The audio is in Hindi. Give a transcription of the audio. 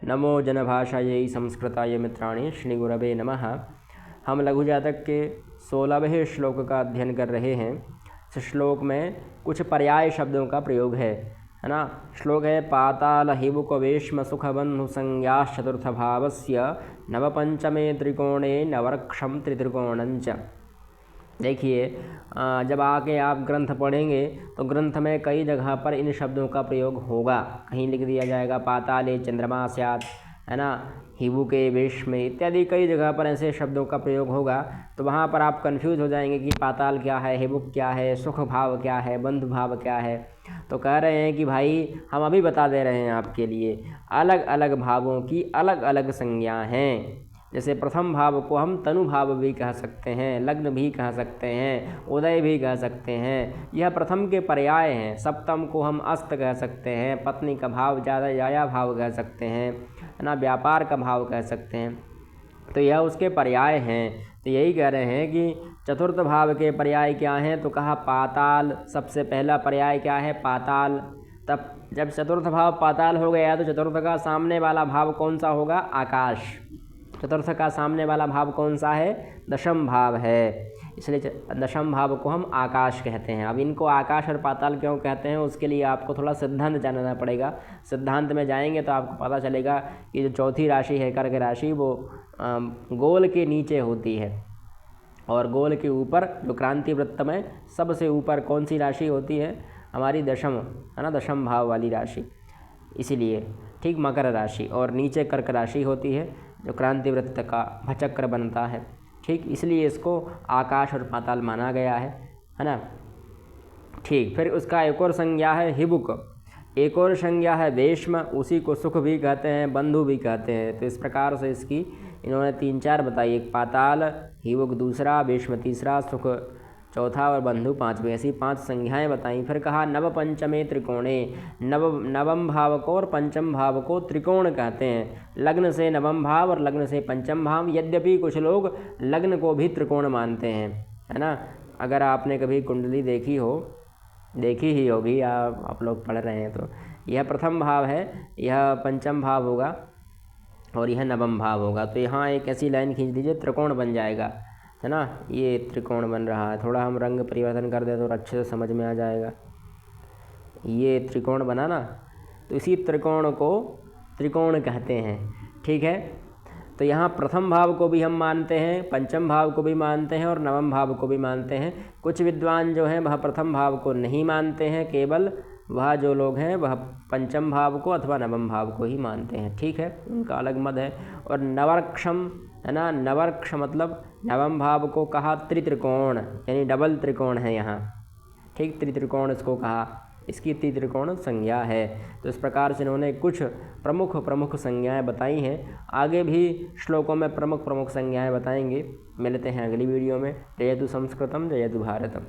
नमो जनभाषायै संस्कृताय मित्राणि श्रीगुरवे नमः। हम लघु जातक के 16वें श्लोक का अध्ययन कर रहे हैं। इस श्लोक में कुछ पर्याय शब्दों का प्रयोग है ना। श्लोक है पाताल हिबुक वेश्म सुखबंधु संज्ञाश्च चतुर्थ भावस्य नवपंचमे त्रिकोणे नवरक्षम त्रित्रिकोणंच। देखिए, जब आके आप ग्रंथ पढ़ेंगे तो ग्रंथ में कई जगह पर इन शब्दों का प्रयोग होगा। कहीं लिख दिया जाएगा पाताले चंद्रमा स्यात्, है ना, हिबुके वेश्म इत्यादि कई जगह पर ऐसे शब्दों का प्रयोग होगा। तो वहाँ पर आप कंफ्यूज हो जाएंगे कि पाताल क्या है, हिबुक क्या है, सुख भाव क्या है, बंधु भाव क्या है। तो कह रहे हैं कि भाई हम अभी बता दे रहे हैं आपके लिए, अलग अलग भावों की अलग अलग संज्ञा हैं। जैसे प्रथम भाव को हम तनु भाव भी कह सकते हैं, लग्न भी कह सकते हैं, उदय भी कह सकते हैं, यह प्रथम के पर्याय हैं। सप्तम को हम अस्त कह सकते हैं, पत्नी का भाव ज़्यादा जाया भाव कह सकते हैं, है ना, व्यापार का भाव कह सकते हैं। तो यह उसके पर्याय हैं। तो यही कह रहे हैं कि चतुर्थ भाव के पर्याय क्या हैं। तो कहा पाताल, सबसे पहला पर्याय क्या है, पाताल। तब जब चतुर्थ भाव पाताल हो गया तो चतुर्थ का सामने वाला भाव कौन सा होगा, आकाश। चतुर्थ का सामने वाला भाव कौन सा है, दशम भाव है, इसलिए दशम भाव को हम आकाश कहते हैं। अब इनको आकाश और पाताल क्यों कहते हैं, उसके लिए आपको थोड़ा सिद्धांत जानना पड़ेगा। सिद्धांत में जाएंगे तो आपको पता चलेगा कि जो चौथी राशि है कर्क राशि, वो गोल के नीचे होती है और गोल के ऊपर जो क्रांति वृत्त में सबसे ऊपर कौन सी राशि होती है, हमारी दशम, है ना, दशम भाव वाली राशि। इसीलिए ठीक मकर राशि, और नीचे कर्क राशि होती है जो क्रांति वृत्त का भचक्र बनता है। ठीक, इसलिए इसको आकाश और पाताल माना गया है ना। ठीक, फिर उसका एक और संज्ञा है हिबुक, एक और संज्ञा है वेश्म, उसी को सुख भी कहते हैं, बंधु भी कहते हैं। तो इस प्रकार से इसकी इन्होंने 3-4 बताई, एक पाताल, हिबुक दूसरा, वेश्म तीसरा, सुख चौथा और बंधु पांचवें, ऐसी 5 संज्ञाएं बताई। फिर कहा नव पंचमे त्रिकोणे, नवम भाव को और पंचम भाव को त्रिकोण कहते हैं। लग्न से नवम भाव और लग्न से पंचम भाव, यद्यपि कुछ लोग लग्न को भी त्रिकोण मानते हैं, है ना। अगर आपने कभी कुंडली देखी ही होगी, आप लोग पढ़ रहे हैं, तो यह प्रथम भाव है, यह पंचम भाव होगा और यह नवम भाव होगा। तो यहाँ एक ऐसी लाइन खींच दीजिए, त्रिकोण बन जाएगा, है ना। ये त्रिकोण बन रहा है, थोड़ा हम रंग परिवर्तन कर दें तो अच्छे से समझ में आ जाएगा। ये त्रिकोण बना ना, तो इसी त्रिकोण को त्रिकोण कहते हैं। ठीक है, तो यहाँ प्रथम भाव को भी हम मानते हैं, पंचम भाव को भी मानते हैं और नवम भाव को भी मानते हैं। कुछ विद्वान जो हैं वह प्रथम भाव को नहीं मानते हैं, केवल वह जो लोग हैं वह पंचम भाव को अथवा नवम भाव को ही मानते हैं। ठीक है, उनका अलग मत है। और नवरक्षम, है ना, नवरक्ष मतलब नवम भाव को कहा त्रित्रिकोण, यानी डबल त्रिकोण है यहाँ। ठीक, त्रित्रिकोण इसको कहा, इसकी त्रित्रिकोण संज्ञा है। तो इस प्रकार से इन्होंने कुछ प्रमुख संज्ञाएं बताई हैं। आगे भी श्लोकों में प्रमुख संज्ञाएं बताएंगे। मिलते हैं अगली वीडियो में। जयतु संस्कृतम, जयतु भारतम।